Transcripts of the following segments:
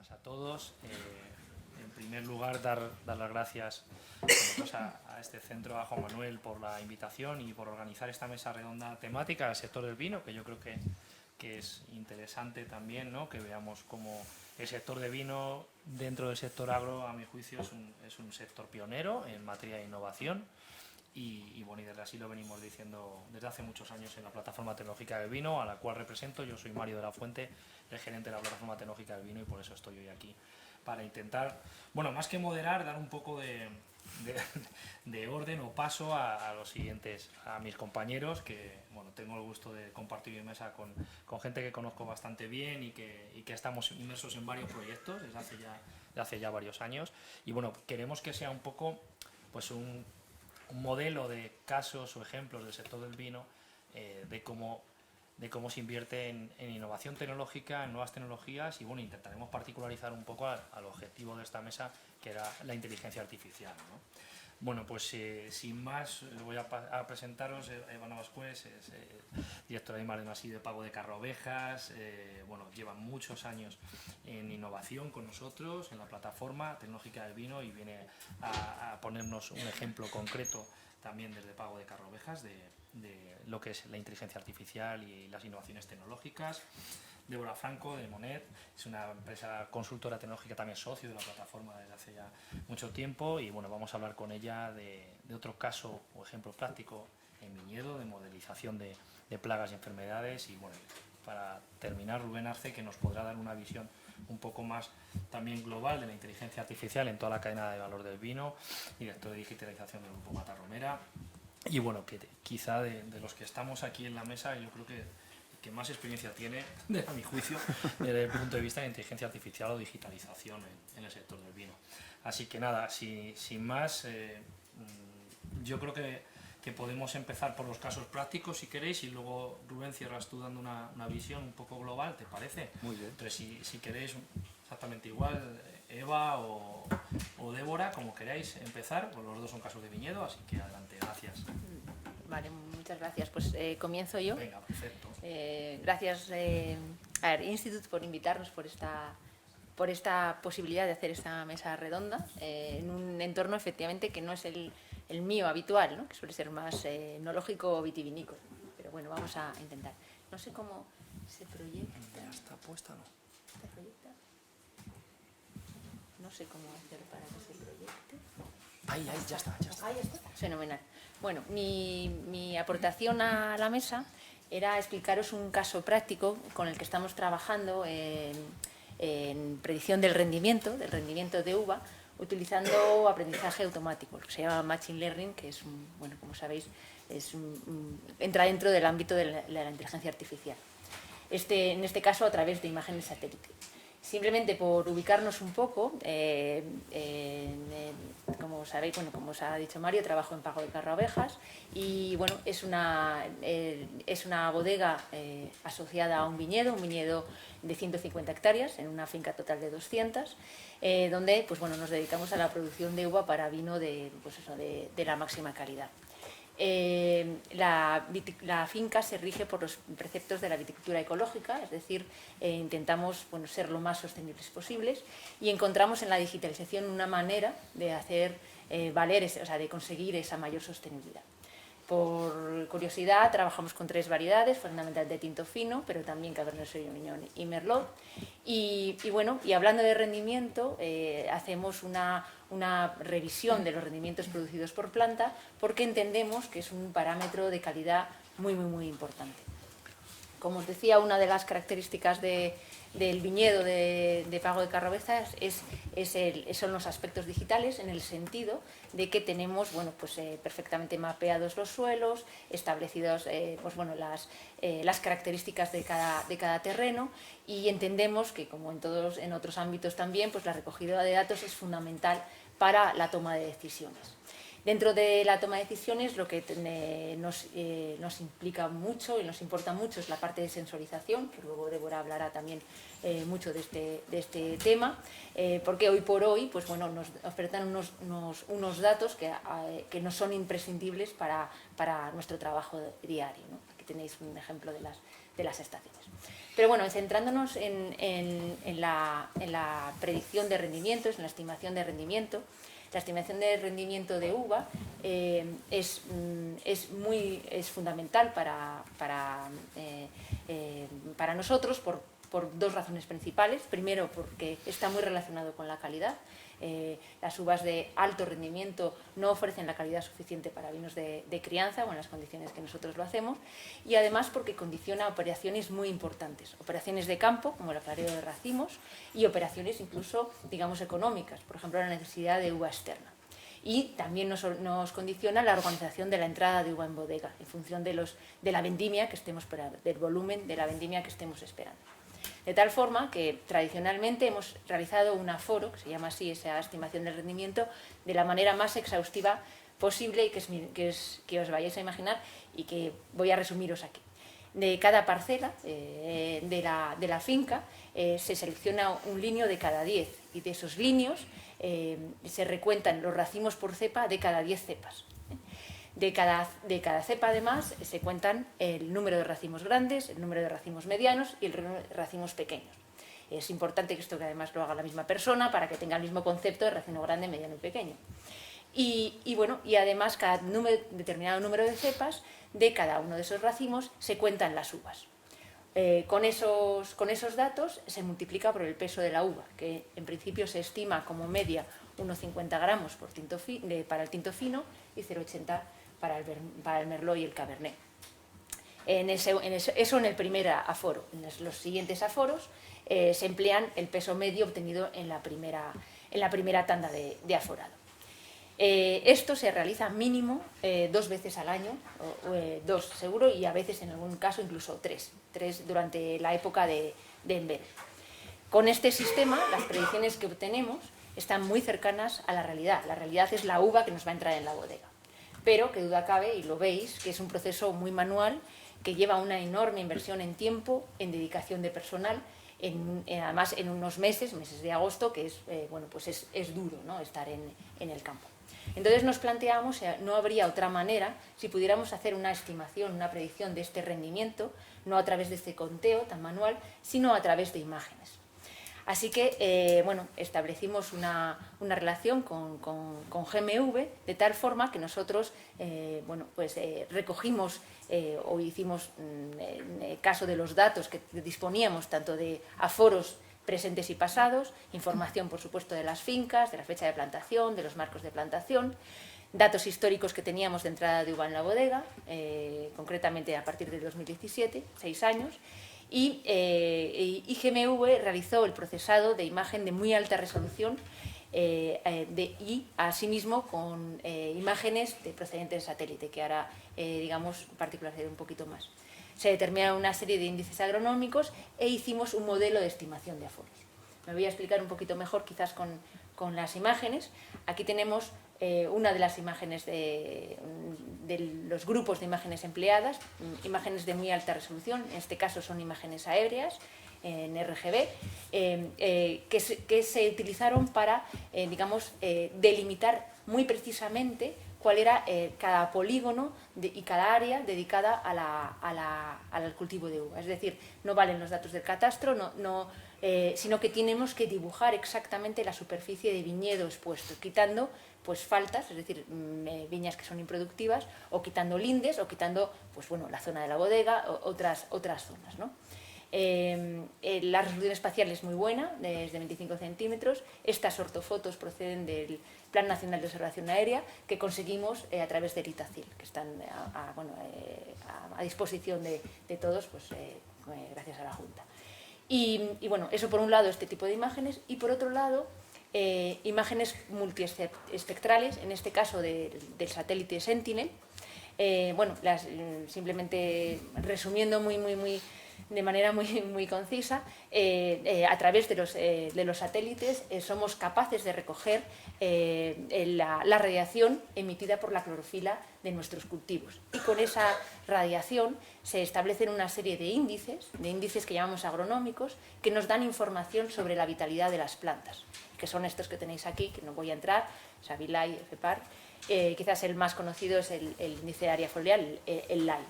buenas a todos. En primer lugar, dar las gracias a este centro, a Juan Manuel, por la invitación y por organizar esta mesa redonda temática al sector del vino, que yo creo que es interesante también, ¿no? Que veamos cómo el sector de vino dentro del sector agro, a mi juicio, es un sector pionero en materia de innovación. Y bueno, y desde así lo venimos diciendo desde hace muchos años en la Plataforma Tecnológica del Vino, a la cual represento. Yo soy Mario de la Fuente, el gerente de la Plataforma Tecnológica del Vino, y por eso estoy hoy aquí, para intentar, bueno, más que moderar, dar un poco de orden o paso a los siguientes, a mis compañeros, que bueno, tengo el gusto de compartir mi mesa con gente que conozco bastante bien y que estamos inmersos en varios proyectos desde hace ya varios años. Y bueno, queremos que sea un poco pues un modelo de casos o ejemplos del sector del vino, de cómo se invierte en innovación tecnológica, en nuevas tecnologías, y bueno, intentaremos particularizar un poco al objetivo de esta mesa, que era la inteligencia artificial, ¿no? Bueno, pues sin más, voy a presentaros. Eva Navascués es directora de de Pago de Carrovejas. Bueno, lleva muchos años en innovación con nosotros, en la Plataforma Tecnológica del Vino, y viene a ponernos un ejemplo concreto también desde Pago de Carrovejas de lo que es la inteligencia artificial y las innovaciones tecnológicas. Débora Franco, de Monet, es una empresa consultora tecnológica, también socio de la plataforma desde hace ya mucho tiempo, y bueno, vamos a hablar con ella de otro caso o ejemplo práctico en viñedo, de modelización de plagas y enfermedades. Y bueno, para terminar, Rubén Arce, que nos podrá dar una visión un poco más también global de la inteligencia artificial en toda la cadena de valor del vino, director de digitalización del Grupo Mata Romera. Y bueno, que quizá de los que estamos aquí en la mesa, yo creo que más experiencia tiene, a mi juicio, desde el punto de vista de inteligencia artificial o digitalización en el sector del vino. Así que nada, sin más, yo creo que podemos empezar por los casos prácticos, si queréis, y luego, Rubén, cierras tú dando una visión un poco global, ¿te parece? Muy bien. Entonces, si queréis, exactamente igual, Eva o Débora, como queráis empezar, pues los dos son casos de viñedo, así que adelante, gracias. Vale, muchas gracias. Pues comienzo yo. Venga, perfecto. Gracias a Air Institute por invitarnos, por esta posibilidad de hacer esta mesa redonda en un entorno efectivamente que no es el mío habitual, ¿no? Que suele ser más enológico o vitivinícola. Pero bueno, vamos a intentar. No sé cómo se proyecta. ¿Ya está puesta o no? ¿Se proyecta? No sé cómo hacer para que se proyecte. Ahí, ya está. Ahí está. Fenomenal. Bueno, mi aportación a la mesa era explicaros un caso práctico con el que estamos trabajando en predicción del rendimiento de uva, utilizando aprendizaje automático, lo que se llama Machine Learning, que es, bueno, como sabéis, entra dentro del ámbito de la inteligencia artificial. En este caso, a través de imágenes satélite. Simplemente por ubicarnos un poco, como sabéis, bueno, como os ha dicho Mario, trabajo en Pago de Carrovejas, y bueno, es una bodega asociada a un viñedo de 150 hectáreas, en una finca total de 200, donde pues, bueno, nos dedicamos a la producción de uva para vino de la máxima calidad. La finca se rige por los preceptos de la viticultura ecológica, es decir, intentamos, bueno, ser lo más sostenibles posibles, y encontramos en la digitalización una manera de hacer valer, de conseguir esa mayor sostenibilidad. Por curiosidad, trabajamos con 3 variedades, fundamentalmente de tinto fino, pero también Cabernet Sauvignon y Merlot. Y bueno, y hablando de rendimiento, hacemos una revisión de los rendimientos producidos por planta, porque entendemos que es un parámetro de calidad muy importante. Como os decía, una de las características del viñedo de Pago de Carrovejas son los aspectos digitales, en el sentido de que tenemos, bueno, pues, perfectamente mapeados los suelos, establecidos pues, bueno, las características de cada terreno, y entendemos que, como en otros ámbitos también, pues la recogida de datos es fundamental para la toma de decisiones. Dentro de la toma de decisiones, lo que nos implica mucho y nos importa mucho es la parte de sensorización, que luego Débora hablará también mucho de este tema, porque hoy por hoy, pues bueno, nos ofertan unos datos que nos son imprescindibles para nuestro trabajo diario, ¿no? Aquí tenéis un ejemplo de las estaciones. Pero bueno, centrándonos en la predicción de rendimientos, en la estimación de rendimiento, la estimación de rendimiento de uva es fundamental para nosotros por dos razones principales. Primero, porque está muy relacionado con la calidad. Las uvas de alto rendimiento no ofrecen la calidad suficiente para vinos de crianza o en las condiciones que nosotros lo hacemos, y además porque condiciona operaciones muy importantes, operaciones de campo como el aclareo de racimos y operaciones incluso, digamos, económicas, por ejemplo la necesidad de uva externa. Y también nos condiciona la organización de la entrada de uva en bodega en función de la vendimia que estemos esperando, del volumen de la vendimia que estemos esperando. De tal forma que tradicionalmente hemos realizado un aforo, que se llama así, esa estimación del rendimiento, de la manera más exhaustiva posible y que os vayáis a imaginar y que voy a resumiros aquí. De cada parcela de la finca se selecciona un linio de cada 10 y de esos linios se recuentan los racimos por cepa de cada 10 cepas. De cada cepa, además, se cuentan el número de racimos grandes, el número de racimos medianos y el número de racimos pequeños. Es importante que esto además lo haga la misma persona para que tenga el mismo concepto de racimo grande, mediano y pequeño. Y además, cada determinado número de cepas de cada uno de esos racimos se cuentan las uvas. Con esos datos se multiplica por el peso de la uva, que en principio se estima como media unos 50 gramos para el tinto fino y 0,80 para el merlot y el cabernet. Eso en el primer aforo. En los siguientes aforos se emplean el peso medio obtenido en la primera tanda de aforado. Esto se realiza mínimo 2 veces al año, 2 seguro, y a veces en algún caso incluso 3 durante la época de invierno. Con este sistema las predicciones que obtenemos están muy cercanas a la realidad. La realidad es la uva que nos va a entrar en la bodega. Pero, que duda cabe, y lo veis, que es un proceso muy manual que lleva una enorme inversión en tiempo, en dedicación de personal, además en unos meses de agosto, que es duro, ¿no?, estar en el campo. Entonces nos planteamos, no habría otra manera, si pudiéramos hacer una estimación, una predicción de este rendimiento, no a través de este conteo tan manual, sino a través de imágenes. Así que, establecimos una relación con GMV, de tal forma que nosotros recogimos o hicimos caso de los datos que disponíamos, tanto de aforos presentes y pasados, información, por supuesto, de las fincas, de la fecha de plantación, de los marcos de plantación, datos históricos que teníamos de entrada de uva en la bodega, concretamente a partir del 2017, 6 años, y GMV realizó el procesado de imagen de muy alta resolución y asimismo con imágenes procedentes de satélite, que ahora, particularizaré un poquito más. Se determinaron una serie de índices agronómicos e hicimos un modelo de estimación de aforos. Me voy a explicar un poquito mejor quizás con las imágenes. Aquí tenemos una de las imágenes de los grupos de imágenes empleadas, imágenes de muy alta resolución, en este caso son imágenes aéreas, en RGB, que se utilizaron para, delimitar muy precisamente cuál era cada polígono y cada área dedicada al cultivo de uva. Es decir, no valen los datos del catastro, sino que tenemos que dibujar exactamente la superficie de viñedo expuesto, quitando faltas, es decir, viñas que son improductivas, o quitando lindes, o quitando la zona de la bodega, otras zonas, ¿no? La resolución espacial es muy buena, desde 25 centímetros. Estas ortofotos proceden del Plan Nacional de Observación Aérea, que conseguimos a través del ITACIL, que están a disposición de todos, gracias a la Junta. Y eso por un lado, este tipo de imágenes, y por otro lado, imágenes multiespectrales, en este caso del satélite Sentinel. Simplemente resumiendo de manera muy concisa, a través de los satélites somos capaces de recoger la radiación emitida por la clorofila de nuestros cultivos. Y con esa radiación se establecen una serie de índices que llamamos agronómicos, que nos dan información sobre la vitalidad de las plantas, que son estos que tenéis aquí, que no voy a entrar, Sabilai, FEPAR. Quizás el más conocido es el índice de área foliar, el LAI.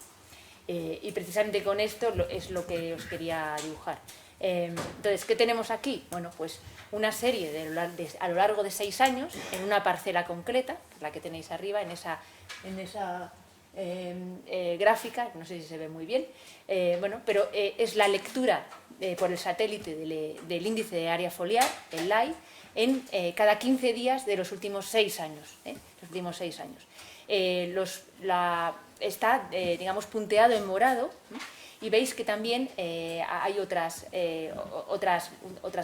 Y precisamente con esto es lo que os quería dibujar. Entonces, ¿qué tenemos aquí? Bueno, pues una serie a lo largo de 6 años, en una parcela concreta, la que tenéis arriba, en esa gráfica, no sé si se ve muy bien, bueno, pero es la lectura por el satélite del índice de área foliar, el LAI, en cada 15 días de los últimos 6 años. Los últimos 6 años. Está, digamos, punteado en morado, ¿no? Y veis que también hay otras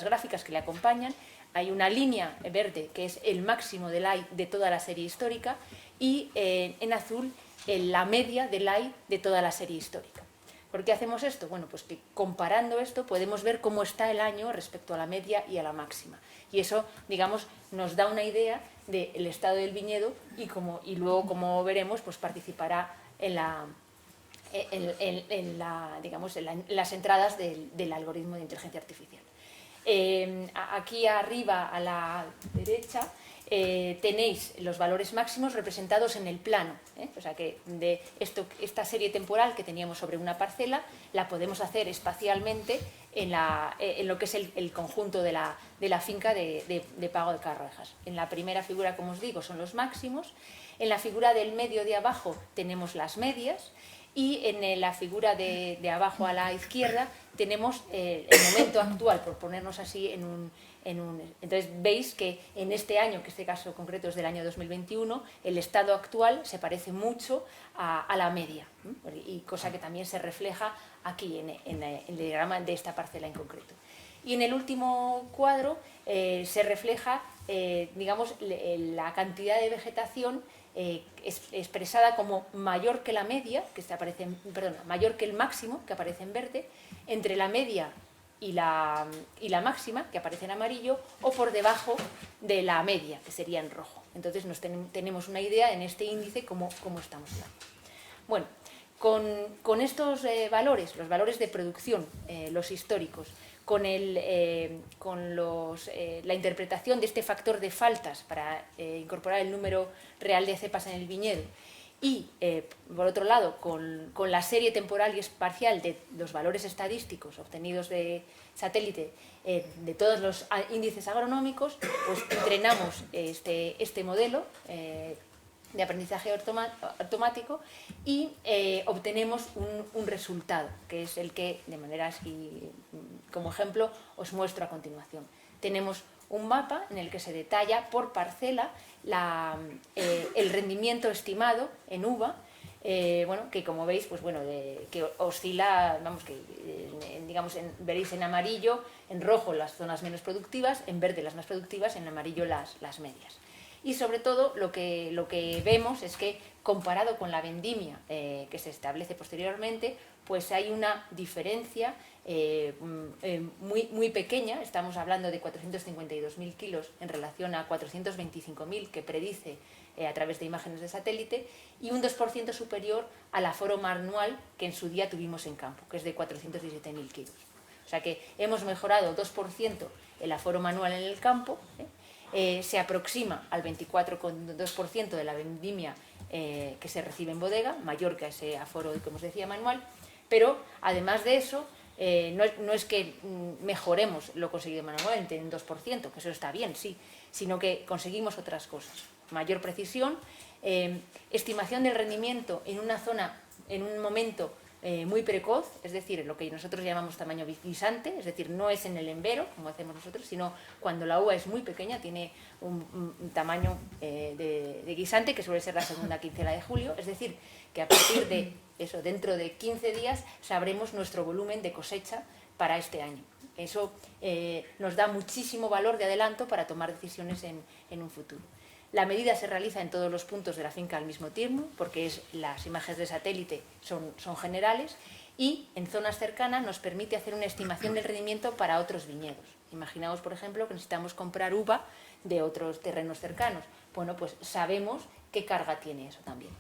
gráficas que le acompañan. Hay una línea verde que es el máximo del AI de toda la serie histórica y en azul la media del AI de toda la serie histórica. ¿Por qué hacemos esto? Bueno, pues que comparando esto podemos ver cómo está el año respecto a la media y a la máxima. Y eso, digamos, nos da una idea del estado del viñedo y luego, como veremos, pues participará en las entradas del algoritmo de inteligencia artificial. Aquí arriba a la derecha tenéis los valores máximos representados en el plano, o sea que esta serie temporal que teníamos sobre una parcela la podemos hacer espacialmente en lo que es el conjunto de la finca de Pago de Carroejas. En la primera figura, como os digo, son los máximos. En la figura del medio de abajo tenemos las medias y en la figura de abajo a la izquierda tenemos el momento actual, por ponernos así entonces veis que en este año, que este caso concreto es del año 2021, el estado actual se parece mucho a la media, y cosa que también se refleja aquí en el diagrama de esta parcela en concreto. Y en el último cuadro se refleja, digamos, la cantidad de vegetación expresada como mayor que la media, mayor que el máximo, que aparece en verde, entre la media y la máxima, que aparece en amarillo, o por debajo de la media, que sería en rojo. Entonces tenemos una idea en este índice cómo estamos hablando. Bueno, con estos valores, los valores de producción, los históricos, con la interpretación de este factor de faltas para incorporar el número real de cepas en el viñedo y, por otro lado, con la serie temporal y espacial de los valores estadísticos obtenidos de satélite de todos los índices agronómicos, pues entrenamos este modelo de aprendizaje automático y obtenemos un resultado, que es el que, de manera así, como ejemplo, os muestro a continuación. Tenemos un mapa en el que se detalla por parcela el rendimiento estimado en uva, que como veis, pues bueno, que oscila, vamos, que digamos, veréis en amarillo, en rojo las zonas menos productivas, en verde las más productivas, en amarillo las medias. Y sobre todo lo que vemos es que, comparado con la vendimia que se establece posteriormente, pues hay una diferencia muy pequeña. Estamos hablando de 452.000 kilos en relación a 425.000 que predice a través de imágenes de satélite, y un 2% superior al aforo manual que en su día tuvimos en campo, que es de 417.000 kilos. O sea que hemos mejorado 2% el aforo manual en el campo, se aproxima al 24,2% de la vendimia que se recibe en bodega, mayor que ese aforo, como os decía, manual, pero además de eso, no es que mejoremos lo conseguido manualmente en 2%, que eso está bien, sí, sino que conseguimos otras cosas. Mayor precisión, estimación del rendimiento en una zona, en un momento muy precoz, es decir, lo que nosotros llamamos tamaño guisante, es decir, no es en el embero, como hacemos nosotros, sino cuando la uva es muy pequeña, tiene un tamaño de guisante, que suele ser la segunda quincena de julio, es decir, que a partir de eso, dentro de 15 días, sabremos nuestro volumen de cosecha para este año. Eso nos da muchísimo valor de adelanto para tomar decisiones en un futuro. La medida se realiza en todos los puntos de la finca al mismo tiempo, porque las imágenes de satélite son generales, y en zonas cercanas nos permite hacer una estimación del rendimiento para otros viñedos. Imaginaos, por ejemplo, que necesitamos comprar uva de otros terrenos cercanos. Bueno, pues sabemos qué carga tiene eso también.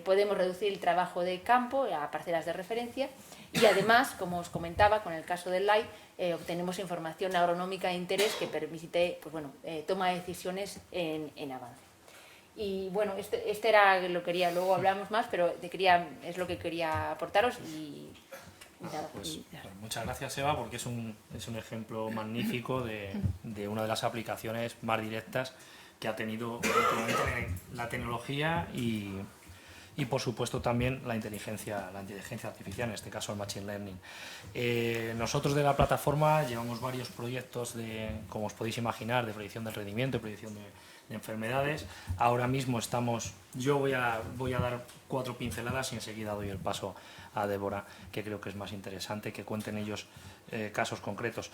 Podemos reducir el trabajo de campo a parcelas de referencia y además, como os comentaba, con el caso del LAI, obtenemos información agronómica de interés que permite, pues bueno, toma de decisiones en avance. Y bueno, este era lo que quería, luego hablamos más, pero es lo que quería aportaros y nada, Pues muchas gracias, Eva, porque es un ejemplo magnífico de una de las aplicaciones más directas que ha tenido últimamente la tecnología y por supuesto también la inteligencia artificial, en este caso el Machine Learning. Nosotros de la plataforma llevamos varios proyectos como os podéis imaginar, de predicción del rendimiento y predicción de enfermedades. Ahora mismo yo voy a dar 4 pinceladas y enseguida doy el paso a Débora, que creo que es más interesante que cuenten ellos casos concretos.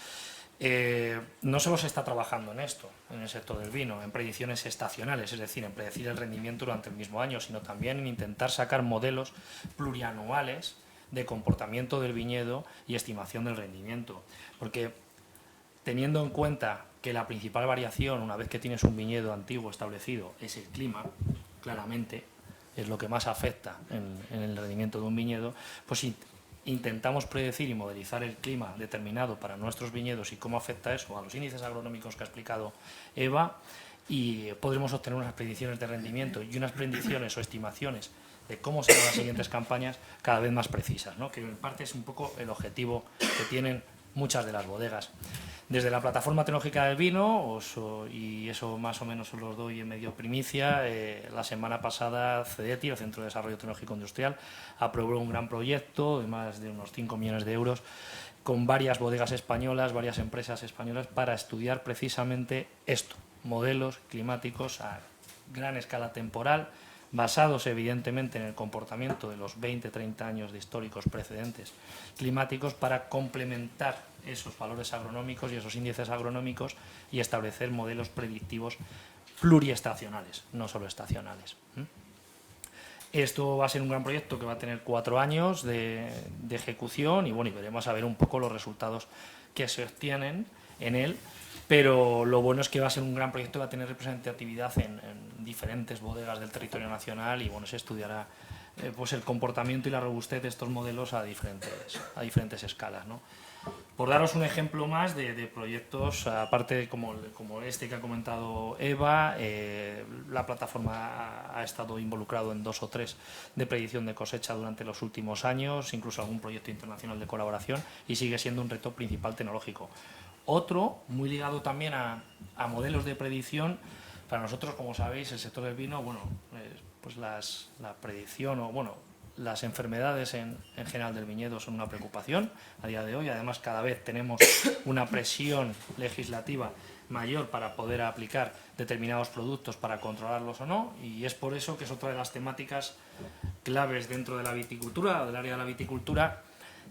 No solo se está trabajando en esto, en el sector del vino, en predicciones estacionales, es decir, en predecir el rendimiento durante el mismo año, sino también en intentar sacar modelos plurianuales de comportamiento del viñedo y estimación del rendimiento. Porque teniendo en cuenta que la principal variación, una vez que tienes un viñedo antiguo establecido, es el clima, claramente, es lo que más afecta en el rendimiento de un viñedo, pues intentamos predecir y modelizar el clima determinado para nuestros viñedos y cómo afecta eso a los índices agronómicos que ha explicado Eva, y podremos obtener unas predicciones de rendimiento y unas predicciones o estimaciones de cómo serán las siguientes campañas cada vez más precisas, ¿no? Que en parte es un poco el objetivo que tienen muchas de las bodegas. Desde la plataforma tecnológica del vino, y eso más o menos os lo doy en medio primicia, la semana pasada CEDETI, el Centro de Desarrollo Tecnológico Industrial, aprobó un gran proyecto de más de unos 5 millones de euros con varias bodegas españolas, varias empresas españolas, para estudiar precisamente esto, modelos climáticos a gran escala temporal, basados evidentemente en el comportamiento de los 20-30 años de históricos precedentes climáticos, para complementar esos valores agronómicos y esos índices agronómicos y establecer modelos predictivos pluriestacionales, no solo estacionales. Esto va a ser un gran proyecto que va a tener 4 años de ejecución y bueno, y veremos a ver un poco los resultados que se obtienen en él, pero lo bueno es que va a ser un gran proyecto que va a tener representatividad en diferentes bodegas del territorio nacional y bueno, se estudiará pues el comportamiento y la robustez de estos modelos a diferentes escalas, ¿no? Por daros un ejemplo más de proyectos, aparte como este que ha comentado Eva, la plataforma ha estado involucrado en 2 o 3 de predicción de cosecha durante los últimos años, incluso algún proyecto internacional de colaboración, y sigue siendo un reto principal tecnológico. Otro, muy ligado también a modelos de predicción, para nosotros, como sabéis, el sector del vino, bueno, pues la predicción o bueno, las enfermedades en general del viñedo son una preocupación a día de hoy. Además, cada vez tenemos una presión legislativa mayor para poder aplicar determinados productos para controlarlos o no, y es por eso que es otra de las temáticas claves dentro de la viticultura, del área de la viticultura,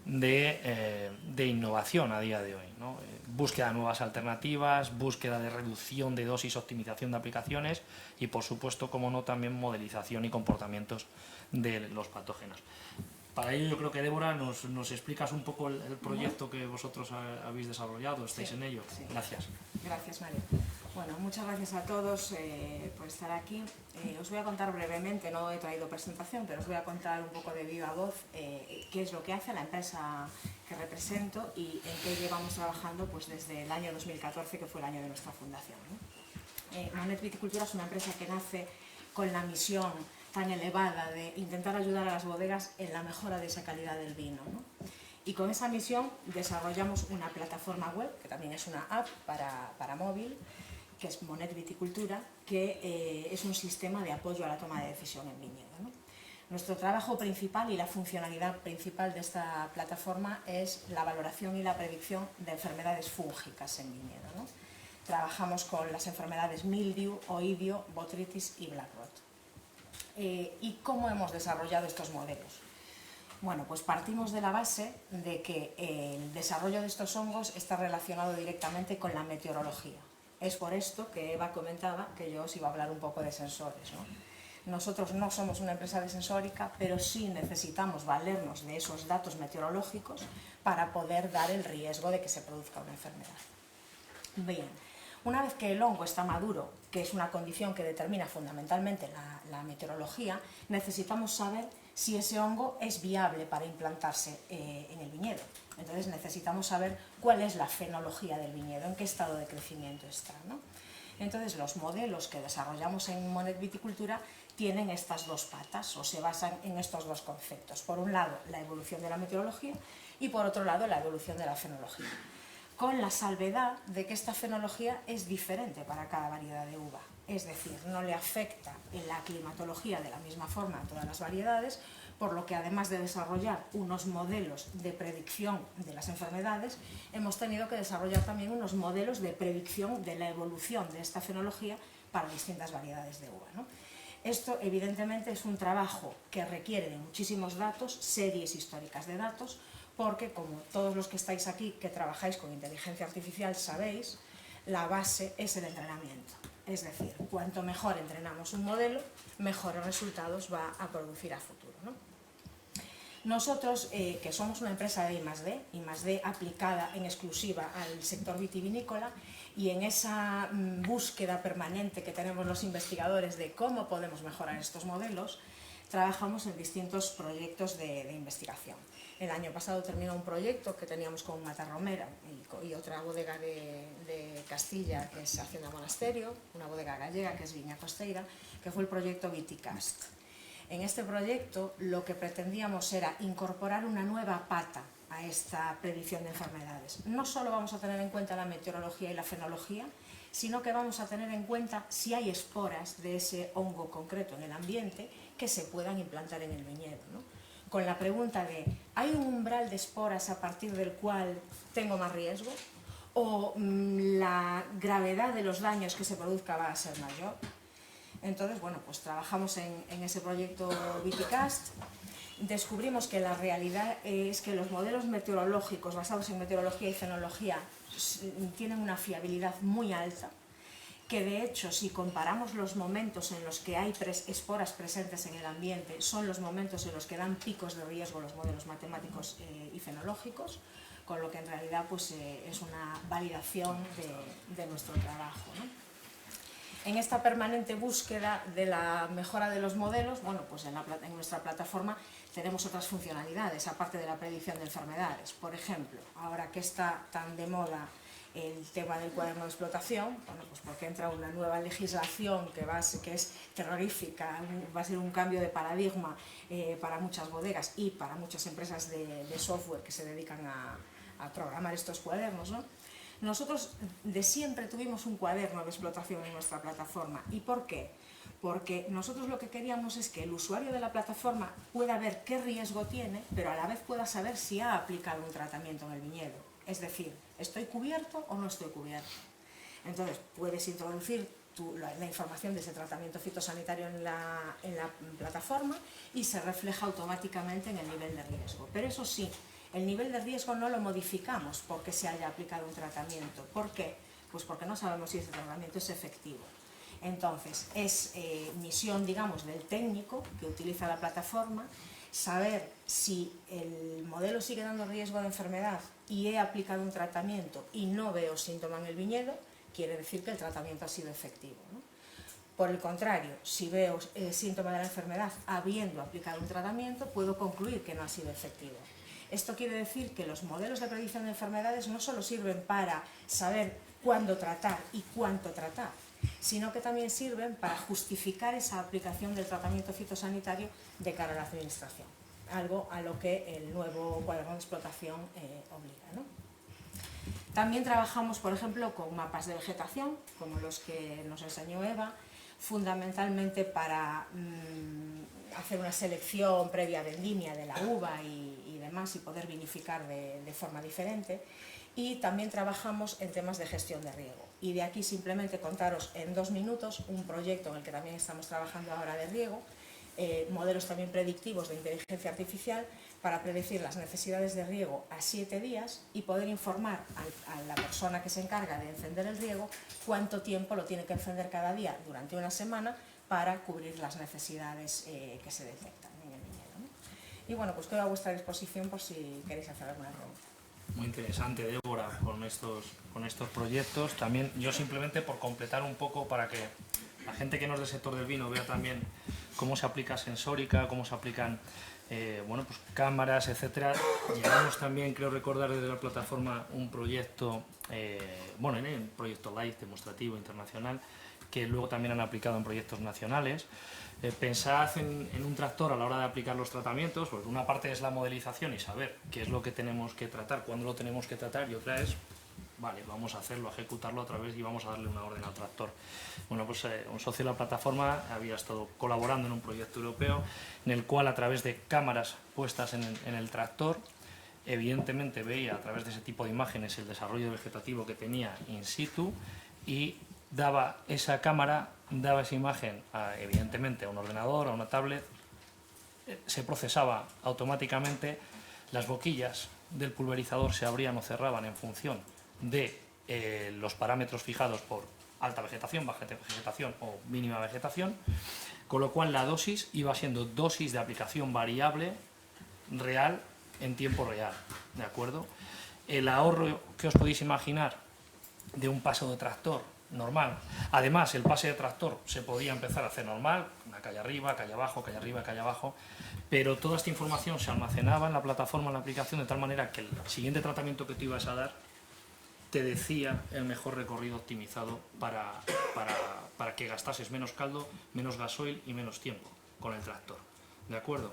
de innovación a día de hoy, ¿no? Búsqueda de nuevas alternativas, búsqueda de reducción de dosis, optimización de aplicaciones y, por supuesto, como no, también modelización y comportamientos de los patógenos. Para ello yo creo que Débora nos explicas un poco el proyecto que vosotros habéis desarrollado, estáis en ello. Sí. Gracias. Gracias, Mario. Bueno, muchas gracias a todos por estar aquí. Os voy a contar brevemente, no he traído presentación, pero os voy a contar un poco de viva voz qué es lo que hace la empresa que represento y en qué llevamos trabajando pues, desde el año 2014, que fue el año de nuestra fundación, ¿no? Monet Viticultura es una empresa que nace con la misión tan elevada de intentar ayudar a las bodegas en la mejora de esa calidad del vino, ¿no? Y con esa misión desarrollamos una plataforma web, que también es una app para móvil, que es Monet Viticultura, que es un sistema de apoyo a la toma de decisión en viñedo, ¿no? Nuestro trabajo principal y la funcionalidad principal de esta plataforma es la valoración y la predicción de enfermedades fúngicas en viñedo, ¿no? Trabajamos con las enfermedades mildiu, oidio, botrytis y black rot. ¿Y cómo hemos desarrollado estos modelos? Bueno, pues partimos de la base de que el desarrollo de estos hongos está relacionado directamente con la meteorología. Es por esto que Eva comentaba que yo os iba a hablar un poco de sensores, ¿no? Nosotros no somos una empresa de sensórica, pero sí necesitamos valernos de esos datos meteorológicos para poder dar el riesgo de que se produzca una enfermedad. Bien, una vez que el hongo está maduro, que es una condición que determina fundamentalmente la meteorología, necesitamos saber si ese hongo es viable para implantarse en el viñedo. Entonces necesitamos saber cuál es la fenología del viñedo, en qué estado de crecimiento está, ¿no? Entonces los modelos que desarrollamos en Monet Viticultura tienen estas dos patas o se basan en estos dos conceptos. Por un lado, la evolución de la meteorología y por otro lado, la evolución de la fenología. Con la salvedad de que esta fenología es diferente para cada variedad de uva. Es decir, no le afecta en la climatología de la misma forma a todas las variedades, por lo que además de desarrollar unos modelos de predicción de las enfermedades, hemos tenido que desarrollar también unos modelos de predicción de la evolución de esta fenología para distintas variedades de uva, ¿no? Esto evidentemente es un trabajo que requiere de muchísimos datos, series históricas de datos, porque como todos los que estáis aquí que trabajáis con inteligencia artificial sabéis, la base es el entrenamiento. Es decir, cuanto mejor entrenamos un modelo, mejores resultados va a producir a futuro, ¿no? Nosotros, que somos una empresa de I+D aplicada en exclusiva al sector vitivinícola, y en esa búsqueda permanente que tenemos los investigadores de cómo podemos mejorar estos modelos, trabajamos en distintos proyectos de investigación. El año pasado terminó un proyecto que teníamos con Matarromera y otra bodega de Castilla, que es Hacienda Monasterio, una bodega gallega, que es Viña Costeira, que fue el proyecto Viticast. En este proyecto lo que pretendíamos era incorporar una nueva pata a esta predicción de enfermedades. No solo vamos a tener en cuenta la meteorología y la fenología, sino que vamos a tener en cuenta si hay esporas de ese hongo concreto en el ambiente que se puedan implantar en el viñedo, ¿no? Con la pregunta de, ¿hay un umbral de esporas a partir del cual tengo más riesgo? ¿O la gravedad de los daños que se produzca va a ser mayor? Entonces, bueno, pues trabajamos en ese proyecto Viticast. Descubrimos que la realidad es que los modelos meteorológicos basados en meteorología y fenología tienen una fiabilidad muy alta, que de hecho si comparamos los momentos en los que hay esporas presentes en el ambiente, son los momentos en los que dan picos de riesgo los modelos matemáticos y fenológicos, con lo que en realidad pues, es una validación de nuestro trabajo, ¿no? En esta permanente búsqueda de la mejora de los modelos, bueno, pues en nuestra plataforma tenemos otras funcionalidades, aparte de la predicción de enfermedades. Por ejemplo, ahora que está tan de moda el tema del cuaderno de explotación, bueno, pues porque entra una nueva legislación que es terrorífica, va a ser un cambio de paradigma para muchas bodegas y para muchas empresas de software que se dedican a programar estos cuadernos, ¿no? Nosotros de siempre tuvimos un cuaderno de explotación en nuestra plataforma. ¿Y por qué? Porque nosotros lo que queríamos es que el usuario de la plataforma pueda ver qué riesgo tiene, pero a la vez pueda saber si ha aplicado un tratamiento en el viñedo. Es decir, ¿estoy cubierto o no estoy cubierto? Entonces, puedes introducir la información de ese tratamiento fitosanitario en la plataforma y se refleja automáticamente en el nivel de riesgo. Pero eso sí, el nivel de riesgo no lo modificamos porque se haya aplicado un tratamiento. ¿Por qué? Pues porque no sabemos si ese tratamiento es efectivo. Entonces, es misión, digamos, del técnico que utiliza la plataforma saber si el modelo sigue dando riesgo de enfermedad y he aplicado un tratamiento y no veo síntoma en el viñedo, quiere decir que el tratamiento ha sido efectivo, ¿no? Por el contrario, si veo síntoma de la enfermedad habiendo aplicado un tratamiento, puedo concluir que no ha sido efectivo. Esto quiere decir que los modelos de predicción de enfermedades no solo sirven para saber cuándo tratar y cuánto tratar, sino que también sirven para justificar esa aplicación del tratamiento fitosanitario de cara a la administración, algo a lo que el nuevo cuaderno de explotación obliga, ¿no? También trabajamos, por ejemplo, con mapas de vegetación, como los que nos enseñó Eva, fundamentalmente para hacer una selección previa a vendimia de la uva y demás y poder vinificar de forma diferente. Y también trabajamos en temas de gestión de riego. Y de aquí simplemente contaros en 2 minutos un proyecto en el que también estamos trabajando ahora de riego, modelos también predictivos de inteligencia artificial para predecir las necesidades de riego a 7 días y poder informar a la persona que se encarga de encender el riego cuánto tiempo lo tiene que encender cada día durante una semana para cubrir las necesidades que se detectan en el viñedo, ¿no? Y bueno, pues quedo a vuestra disposición por si queréis hacer alguna pregunta. Muy interesante, Débora, con estos proyectos. También yo simplemente por completar un poco para que la gente que no es del sector del vino vea también cómo se aplica sensórica, cómo se aplican bueno, pues cámaras, etcétera. Llevamos también, creo recordar desde la plataforma, un proyecto, bueno, en el proyecto LIFE demostrativo internacional, que luego también han aplicado en proyectos nacionales. Pensad en un tractor a la hora de aplicar los tratamientos, porque una parte es la modelización y saber qué es lo que tenemos que tratar, cuándo lo tenemos que tratar, y otra es, vale, vamos a hacerlo, a ejecutarlo otra vez y vamos a darle una orden al tractor. Bueno, pues un socio de la plataforma había estado colaborando en un proyecto europeo en el cual, a través de cámaras puestas en el tractor, evidentemente veía a través de ese tipo de imágenes el desarrollo vegetativo que tenía in situ, y daba esa cámara, daba esa imagen evidentemente a un ordenador, a una tablet, se procesaba automáticamente, las boquillas del pulverizador se abrían o cerraban en función de los parámetros fijados por alta vegetación, baja vegetación o mínima vegetación, con lo cual la dosis iba siendo dosis de aplicación variable real en tiempo real, ¿de acuerdo? El ahorro que os podéis imaginar de un paso de tractor normal. Además, el pase de tractor se podía empezar a hacer normal, una calle arriba, calle abajo, calle arriba, calle abajo, pero toda esta información se almacenaba en la plataforma, en la aplicación, de tal manera que el siguiente tratamiento que tú ibas a dar te decía el mejor recorrido optimizado para que gastases menos caldo, menos gasoil y menos tiempo con el tractor, ¿de acuerdo?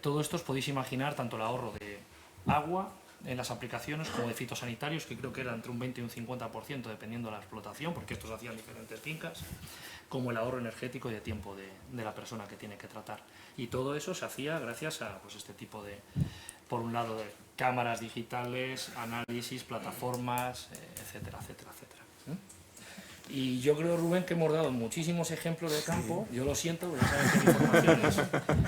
Todo esto os podéis imaginar tanto el ahorro de agua en las aplicaciones como de fitosanitarios, que creo que era entre un 20 y un 50% dependiendo de la explotación, porque estos hacían diferentes fincas, como el ahorro energético y de tiempo de la persona que tiene que tratar. Y todo eso se hacía gracias a pues, este tipo de, por un lado, de cámaras digitales, análisis, plataformas, etcétera, etcétera, etcétera. Y yo creo, Rubén, que hemos dado muchísimos ejemplos de campo. Yo lo siento, porque sabes que mi formación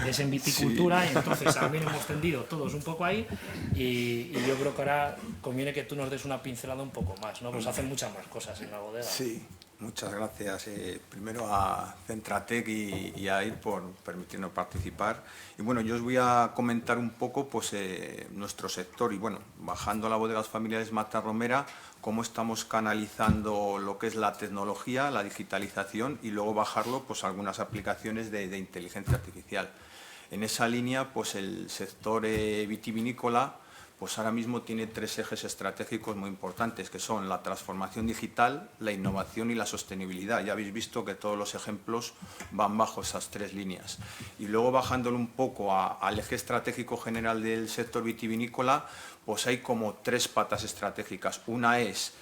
es en viticultura, y entonces también hemos tendido todos un poco ahí, y yo creo que ahora conviene que tú nos des una pincelada un poco más, ¿no? Pues hacen muchas más cosas en la bodega. Sí, muchas gracias. Primero a Centratec y a IR por permitirnos participar. Y bueno, yo os voy a comentar un poco pues, nuestro sector, y bueno, bajando a la Bodegas Familiares Matarromera, cómo estamos canalizando lo que es la tecnología, la digitalización, y luego bajarlo pues, a algunas aplicaciones de inteligencia artificial. En esa línea, pues el sector vitivinícola pues ahora mismo tiene 3 ejes estratégicos muy importantes, que son la transformación digital, la innovación y la sostenibilidad. Ya habéis visto que todos los ejemplos van bajo esas 3 líneas. Y luego, bajándolo un poco al eje estratégico general del sector vitivinícola, pues hay como 3 patas estratégicas. Una es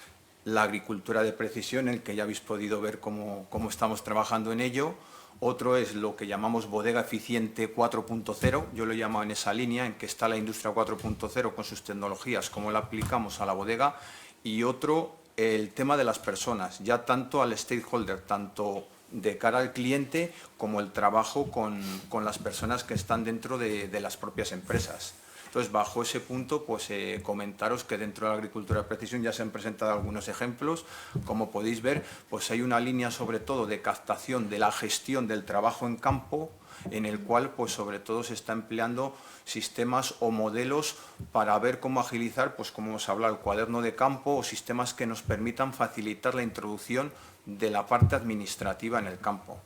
la agricultura de precisión, en el que ya habéis podido ver cómo estamos trabajando en ello. Otro es lo que llamamos bodega eficiente 4.0, yo lo he llamado en esa línea, en que está la industria 4.0 con sus tecnologías, cómo la aplicamos a la bodega. Y otro, el tema de las personas, ya tanto al stakeholder, tanto de cara al cliente, como el trabajo con las personas que están dentro de las propias empresas. Entonces, bajo ese punto, pues comentaros que dentro de la agricultura de precisión ya se han presentado algunos ejemplos. Como podéis ver, pues hay una línea sobre todo de captación de la gestión del trabajo en campo, en el cual pues sobre todo se está empleando sistemas o modelos para ver cómo agilizar, pues como hemos hablado, el cuaderno de campo, o sistemas que nos permitan facilitar la introducción de la parte administrativa en el campo.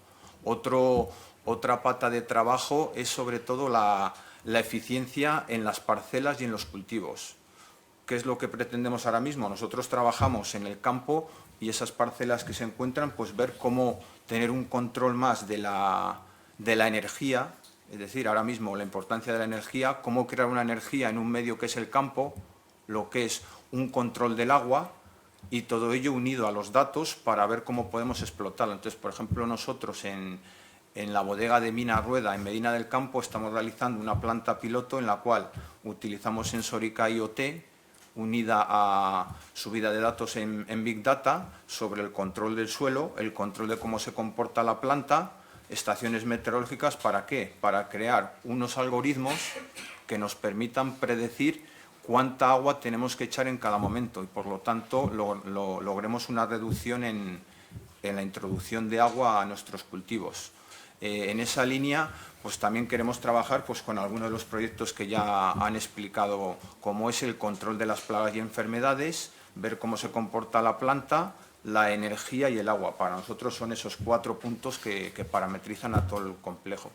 Otra pata de trabajo es sobre todo la eficiencia en las parcelas y en los cultivos. ¿Qué es lo que pretendemos ahora mismo? Nosotros trabajamos en el campo, y esas parcelas que se encuentran, pues ver cómo tener un control más de la energía, es decir, ahora mismo la importancia de la energía, cómo crear una energía en un medio que es el campo, lo que es un control del agua, y todo ello unido a los datos para ver cómo podemos explotarlo. Entonces, por ejemplo, nosotros en la bodega de Mina Rueda, en Medina del Campo, estamos realizando una planta piloto en la cual utilizamos sensórica IoT unida a subida de datos en Big Data sobre el control del suelo, el control de cómo se comporta la planta, estaciones meteorológicas. ¿Para qué? Para crear unos algoritmos que nos permitan predecir cuánta agua tenemos que echar en cada momento, y por lo tanto logremos una reducción en la introducción de agua a nuestros cultivos. En esa línea, pues también queremos trabajar pues, con algunos de los proyectos que ya han explicado, como es el control de las plagas y enfermedades, ver cómo se comporta la planta, la energía y el agua. Para nosotros son esos 4 puntos que parametrizan a todo el complejo.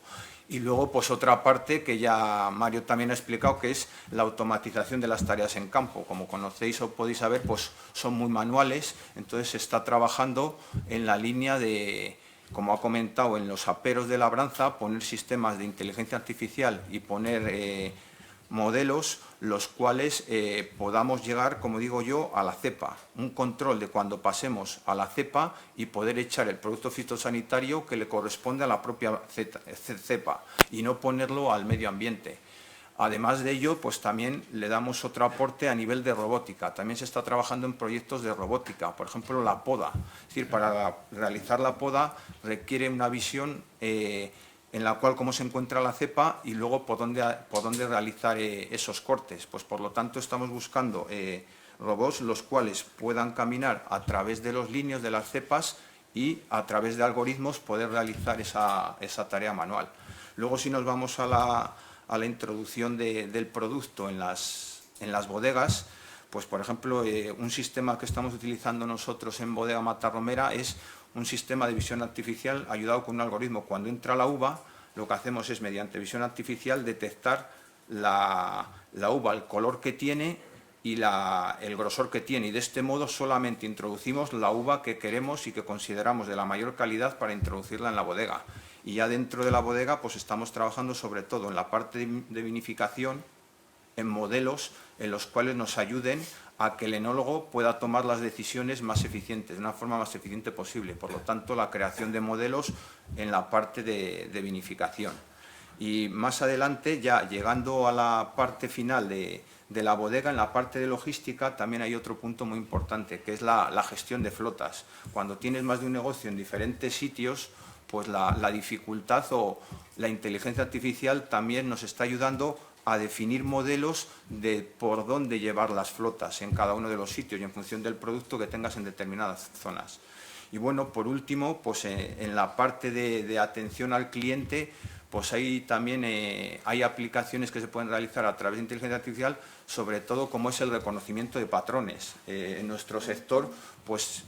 Y luego, pues otra parte que ya Mario también ha explicado, que es la automatización de las tareas en campo. Como conocéis o podéis saber, pues son muy manuales, entonces se está trabajando en la línea de, como ha comentado, en los aperos de labranza, poner sistemas de inteligencia artificial y poner modelos los cuales podamos llegar, como digo yo, a la cepa. Un control de cuando pasemos a la cepa y poder echar el producto fitosanitario que le corresponde a la propia cepa y no ponerlo al medio ambiente. Además de ello, pues también le damos otro aporte a nivel de robótica. También se está trabajando en proyectos de robótica, por ejemplo, la poda. Es decir, para realizar la poda requiere una visión en la cual cómo se encuentra la cepa y luego por dónde realizar esos cortes. Pues por lo tanto estamos buscando robots los cuales puedan caminar a través de los líneas de las cepas y a través de algoritmos poder realizar esa tarea manual. Luego, si nos vamos a la introducción del producto en las bodegas, pues por ejemplo un sistema que estamos utilizando nosotros en Bodega Matarromera es un sistema de visión artificial ayudado con un algoritmo. Cuando entra la uva, lo que hacemos es, mediante visión artificial, detectar la uva, el color que tiene y el grosor que tiene. Y de este modo solamente introducimos la uva que queremos y que consideramos de la mayor calidad para introducirla en la bodega. Y ya dentro de la bodega pues estamos trabajando sobre todo en la parte de vinificación, en modelos en los cuales nos ayuden a que el enólogo pueda tomar las decisiones más eficientes, de una forma más eficiente posible. Por lo tanto, la creación de modelos en la parte de vinificación. Y más adelante, ya llegando a la parte final de la bodega, en la parte de logística, también hay otro punto muy importante, que es la gestión de flotas. Cuando tienes más de un negocio en diferentes sitios, pues la dificultad o la inteligencia artificial también nos está ayudando a definir modelos de por dónde llevar las flotas en cada uno de los sitios y en función del producto que tengas en determinadas zonas. Y bueno, por último, pues en la parte de atención al cliente, pues ahí también hay aplicaciones que se pueden realizar a través de inteligencia artificial, sobre todo como es el reconocimiento de patrones. En nuestro sector, pues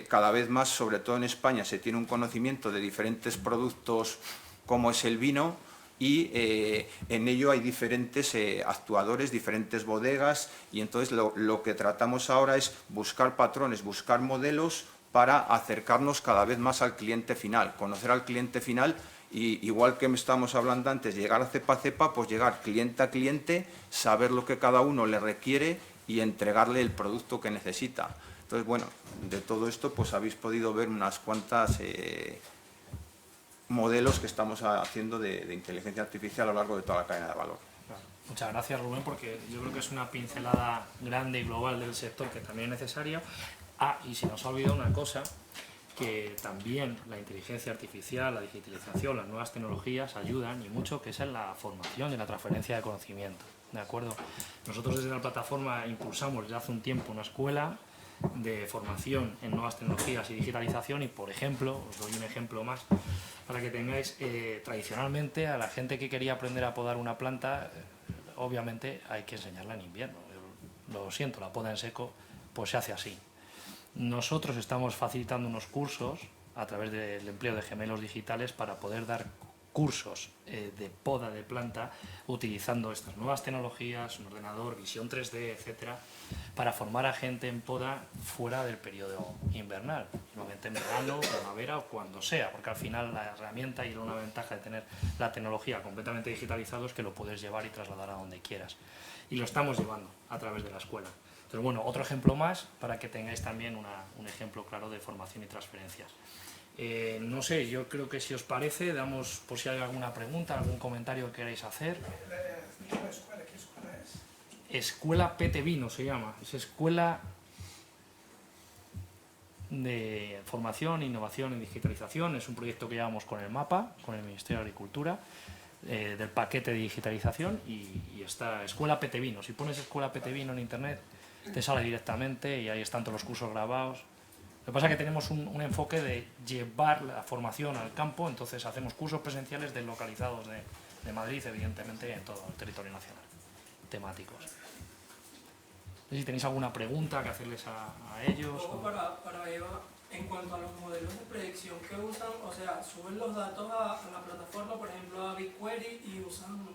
cada vez más, sobre todo en España, se tiene un conocimiento de diferentes productos como es el vino, y en ello hay diferentes actuadores, diferentes bodegas, y entonces lo que tratamos ahora es buscar patrones, buscar modelos para acercarnos cada vez más al cliente final, conocer al cliente final y, igual que estamos hablando antes, llegar a cepa a cepa, pues llegar cliente a cliente, saber lo que cada uno le requiere y entregarle el producto que necesita. Entonces, bueno, de todo esto pues habéis podido ver unas cuantas modelos que estamos haciendo de inteligencia artificial a lo largo de toda la cadena de valor. Muchas gracias, Rubén, porque yo creo que es una pincelada grande y global del sector que también es necesaria. Y se nos ha olvidado una cosa, que también la inteligencia artificial, la digitalización, las nuevas tecnologías ayudan y mucho, que es en la formación y la transferencia de conocimiento. ¿De acuerdo? Nosotros desde la plataforma impulsamos desde hace un tiempo una escuela de formación en nuevas tecnologías y digitalización y, por ejemplo, os doy un ejemplo más para que tengáis, tradicionalmente a la gente que quería aprender a podar una planta, obviamente hay que enseñarla en invierno. Lo siento, la poda en seco pues se hace así. Nosotros estamos facilitando unos cursos a través del empleo de gemelos digitales para poder dar cursos de poda de planta utilizando estas nuevas tecnologías, un ordenador, visión 3D, etcétera, para formar a gente en poda fuera del periodo invernal, normalmente en verano, primavera o cuando sea, porque al final la herramienta y una ventaja de tener la tecnología completamente digitalizada es que lo puedes llevar y trasladar a donde quieras. Y lo estamos llevando a través de la escuela. Entonces, bueno, otro ejemplo más para que tengáis también un ejemplo claro de formación y transferencias. No sé, yo creo que si os parece, damos por si hay alguna pregunta, algún comentario que queráis hacer. ¿Qué escuela es? Escuela PT Vino se llama, es Escuela de Formación, Innovación y Digitalización, es un proyecto que llevamos con el MAPA, con el Ministerio de Agricultura, del paquete de digitalización y está Escuela PT Vino. Si pones Escuela PT Vino en internet, te sale directamente y ahí están todos los cursos grabados. Lo que pasa es que tenemos un enfoque de llevar la formación al campo, entonces hacemos cursos presenciales deslocalizados de Madrid, evidentemente, en todo el territorio nacional, temáticos. sé si tenéis alguna pregunta que hacerles a ellos. Un poco para Eva, en cuanto a los modelos de predicción que usan, o sea, suben los datos a la plataforma, por ejemplo, a BigQuery, y usan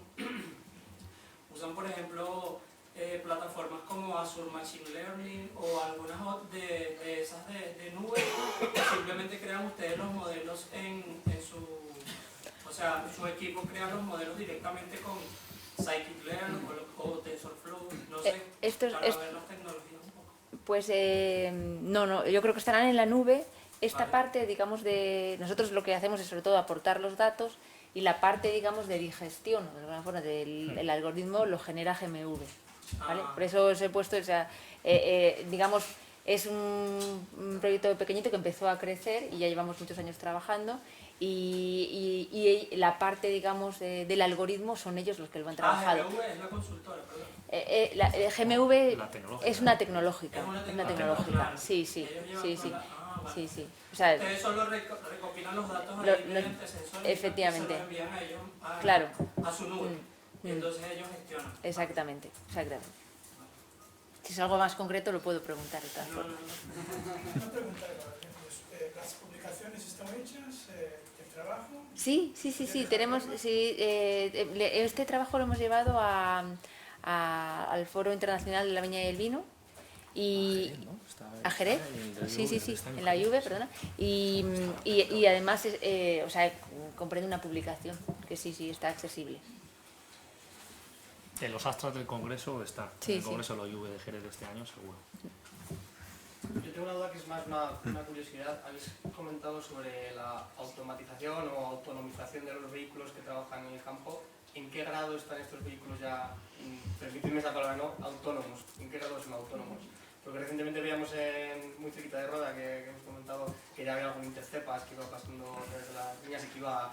por ejemplo, plataformas como Azure Machine Learning o algunas de esas de nube, o simplemente crean ustedes los modelos en su... O sea, su equipo crea los modelos directamente con Scikit-learn o TensorFlow, no sé, para ver las tecnologías un poco. Pues no, yo creo que estarán en la nube. Esta Vale. parte, digamos, de... Nosotros lo que hacemos es sobre todo aportar los datos, y la parte, digamos, de digestión, de alguna forma, del algoritmo lo genera GMV, ¿vale? Por eso os he puesto, o sea, digamos, es un proyecto pequeñito que empezó a crecer y ya llevamos muchos años trabajando, y la parte, digamos, del algoritmo son ellos los que lo han trabajado. GMV es la consultora, perdón. GMV La tecnológica. es una tecnológica, Es una tecnológica. claro. Sí. Ellos llevan vale. Sí. O sea, Ustedes solo recopilan los datos ahí mediante sensores efectivamente. y se los envían a ellos Claro. a su nube. Y entonces ellos gestionan. Exactamente. Si es algo más concreto lo puedo preguntar de todas formas. Una pregunta, ¿las publicaciones están hechas? ¿El trabajo? Sí. Tenemos, este trabajo lo hemos llevado al Foro Internacional de la Viña y el Vino. Y a Jerez, sí, en la Juve, perdona, y además, o sea, comprende una publicación que sí está accesible. En los astras del Congreso está, Sí, en el Congreso de la Juve de Jerez de este año, seguro. Yo tengo una duda que es más una curiosidad. Habéis comentado sobre la automatización o autonomización de los vehículos que trabajan en el campo. ¿En qué grado están estos vehículos ya, permitidme esa palabra, ¿no?, autónomos? ¿En qué grado son autónomos? Porque recientemente veíamos muy cerquita de Roda, que hemos comentado que ya había algún intercepas que iba pasando a través de las líneas y que iba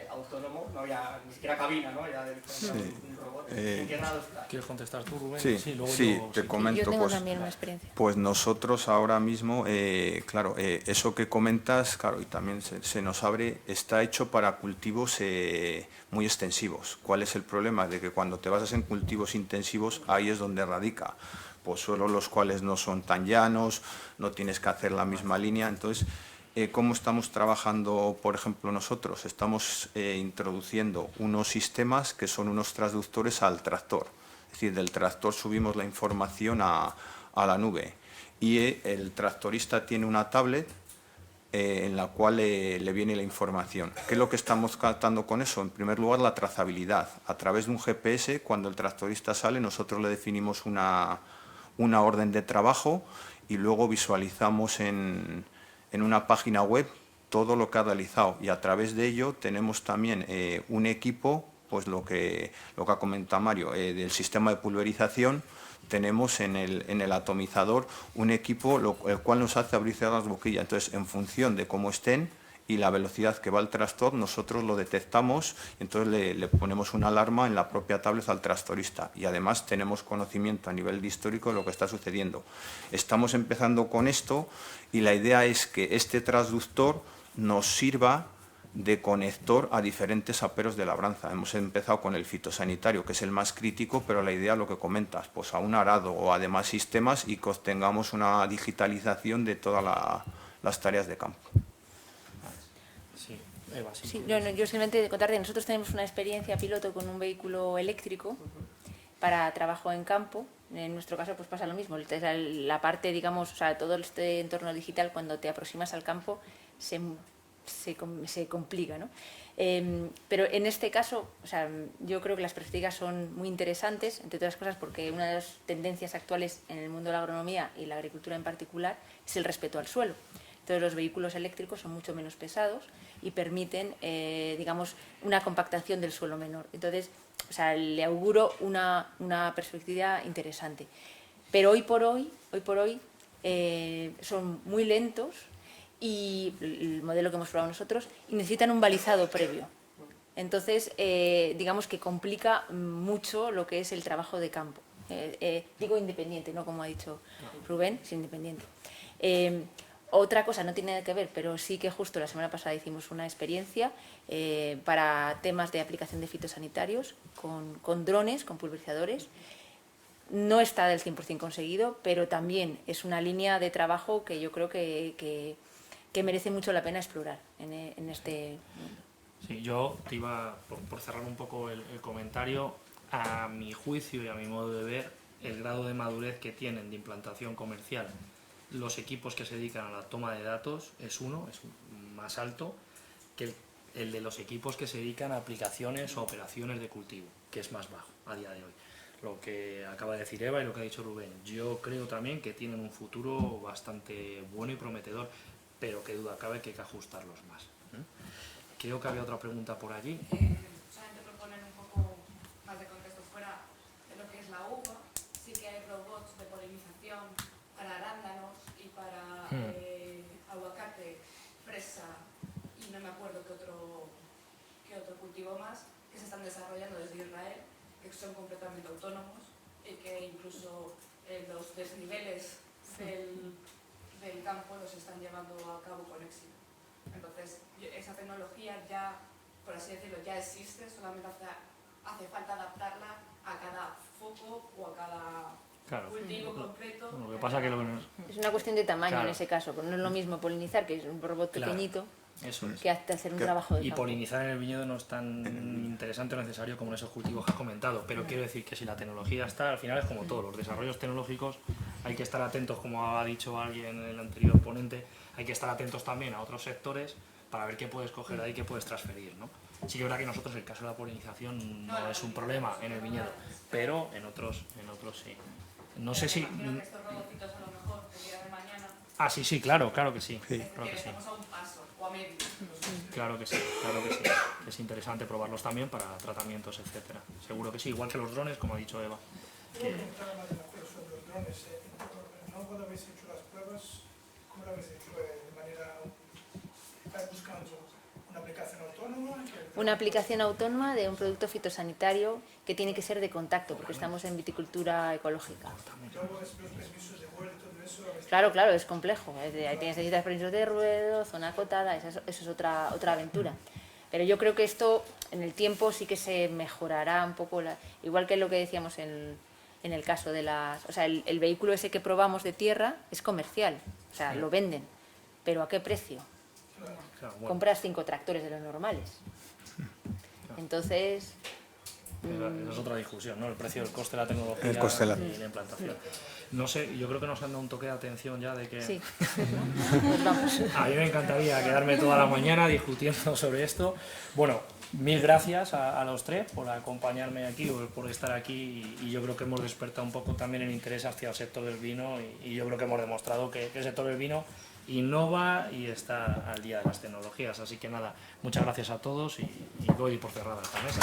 autónomo, no había ni siquiera cabina, ¿no? Ya directamente un robot. ¿En qué grado está? ¿Quieres contestar tú, Rubén? Luego te comento. Yo tengo también una experiencia. Pues nosotros ahora mismo, claro, eso que comentas, claro, y también se nos abre, está hecho para cultivos muy extensivos. ¿Cuál es el problema? De que cuando te basas en cultivos intensivos, ahí es donde radica. Pues suelos los cuales no son tan llanos, no tienes que hacer la misma línea. Entonces, ¿cómo estamos trabajando, por ejemplo, nosotros? Estamos introduciendo unos sistemas que son unos transductores al tractor. Es decir, del tractor subimos la información a la nube, y el tractorista tiene una tablet en la cual le viene la información. ¿Qué es lo que estamos captando con eso? En primer lugar, la trazabilidad. A través de un GPS, cuando el tractorista sale, nosotros le definimos una orden de trabajo, y luego visualizamos en una página web todo lo que ha realizado, y a través de ello tenemos también un equipo, pues lo que ha comentado Mario, del sistema de pulverización. Tenemos en el atomizador un equipo el cual nos hace abrir y cerrar las boquillas. Entonces, en función de cómo estén y la velocidad que va el tractor, nosotros lo detectamos, y entonces le ponemos una alarma en la propia tablet al tractorista, y además tenemos conocimiento a nivel de histórico de lo que está sucediendo. Estamos empezando con esto, y la idea es que este transductor nos sirva de conector a diferentes aperos de labranza. Hemos empezado con el fitosanitario, que es el más crítico, pero la idea, lo que comentas, pues a un arado o a demás sistemas, y que tengamos una digitalización de todas las tareas de campo. Sí, Eva, sí. Sí, yo simplemente contarte que nosotros tenemos una experiencia piloto con un vehículo eléctrico para trabajo en campo. En nuestro caso pues pasa lo mismo, la parte, digamos, o sea, todo este entorno digital, cuando te aproximas al campo se complica, ¿no? Pero en este caso, o sea, yo creo que las perspectivas son muy interesantes, entre otras cosas porque una de las tendencias actuales en el mundo de la agronomía y la agricultura en particular es el respeto al suelo. Entonces los vehículos eléctricos son mucho menos pesados y permiten, digamos, una compactación del suelo menor. Entonces, o sea, le auguro una perspectiva interesante. Pero hoy por hoy son muy lentos, y el modelo que hemos probado nosotros, y necesitan un balizado previo. Entonces, digamos que complica mucho lo que es el trabajo de campo. Digo independiente, no como ha dicho Rubén, es independiente. Otra cosa, no tiene nada que ver, pero sí que justo la semana pasada hicimos una experiencia para temas de aplicación de fitosanitarios con drones, con pulverizadores. No está del 100% conseguido, pero también es una línea de trabajo que yo creo que merece mucho la pena explorar en este mundo. Sí, yo te iba, por cerrar un poco el comentario, a mi juicio y a mi modo de ver, el grado de madurez que tienen de implantación comercial los equipos que se dedican a la toma de datos es más alto que el de los equipos que se dedican a aplicaciones o operaciones de cultivo, que es más bajo a día de hoy. Lo que acaba de decir Eva y lo que ha dicho Rubén, yo creo también que tienen un futuro bastante bueno y prometedor, pero qué duda cabe que hay que ajustarlos más. Creo que había otra pregunta por allí. Solamente proponer un poco más de contexto fuera de lo que es la uva. Sí que hay robots de polinización para arándanos y para aguacate, fresa y no me acuerdo qué otro cultivo más, que se están desarrollando desde Israel, que son completamente autónomos y que incluso los desniveles del campo los están llevando a cabo con éxito. Entonces, esa tecnología ya, por así decirlo, ya existe, solamente hace falta adaptarla a cada foco o a cada cultivo concreto. Lo que pasa que es una cuestión de tamaño, claro, en ese caso, no es lo mismo polinizar, que es un robot pequeñito, eso es, que hacer un trabajo de y campo. polinizar en el viñedo no es tan interesante o necesario como en esos cultivos que has comentado, pero quiero decir que si la tecnología está, al final es como todo, los desarrollos tecnológicos hay que estar atentos, como ha dicho alguien en el anterior ponente, hay que estar atentos también a otros sectores para ver qué puedes coger de ahí, qué puedes transferir, ¿no? Sí que es verdad que nosotros el caso de la polinización no es un problema en el viñedo, pero en otros sí. No sé si... Imagino que estos robotitos a lo mejor, el día de mañana... Ah, sí, claro que sí. Sí. Claro que sí. Estamos a un paso, o a medio. Claro que sí. Es interesante probarlos también para tratamientos, etcétera. Seguro que sí, igual que los drones, como ha dicho Eva. Quiero preguntar más de una cosa sobre los drones. ¿No cuando habéis hecho las pruebas, cómo lo habéis hecho? ¿De manera... ¿Estáis buscando una aplicación autónoma? Una aplicación autónoma de un producto fitosanitario que tiene que ser de contacto, porque estamos en viticultura ecológica. Luego los permisos de vuelo y todo eso... Claro, es complejo. Necesitas permisos de ruedo, zona acotada, eso es otra aventura. Pero yo creo que esto en el tiempo sí que se mejorará un poco, igual que lo que decíamos en el caso de las... O sea, el vehículo ese que probamos de tierra es comercial, o sea, lo venden. ¿Pero a qué precio? Claro, bueno, Compras 5 tractores de los normales. Entonces... esa es otra discusión, ¿no? El precio, el coste de la tecnología El coste de y la implantación. No sé, yo creo que nos han dado un toque de atención ya de que... Sí, pues vamos. A mí me encantaría quedarme toda la mañana discutiendo sobre esto. Bueno, mil gracias a los tres por acompañarme aquí, por estar aquí, y yo creo que hemos despertado un poco también el interés hacia el sector del vino, y yo creo que hemos demostrado que el sector del vino innova y está al día de las tecnologías. Así que nada, muchas gracias a todos y doy por cerrada esta mesa.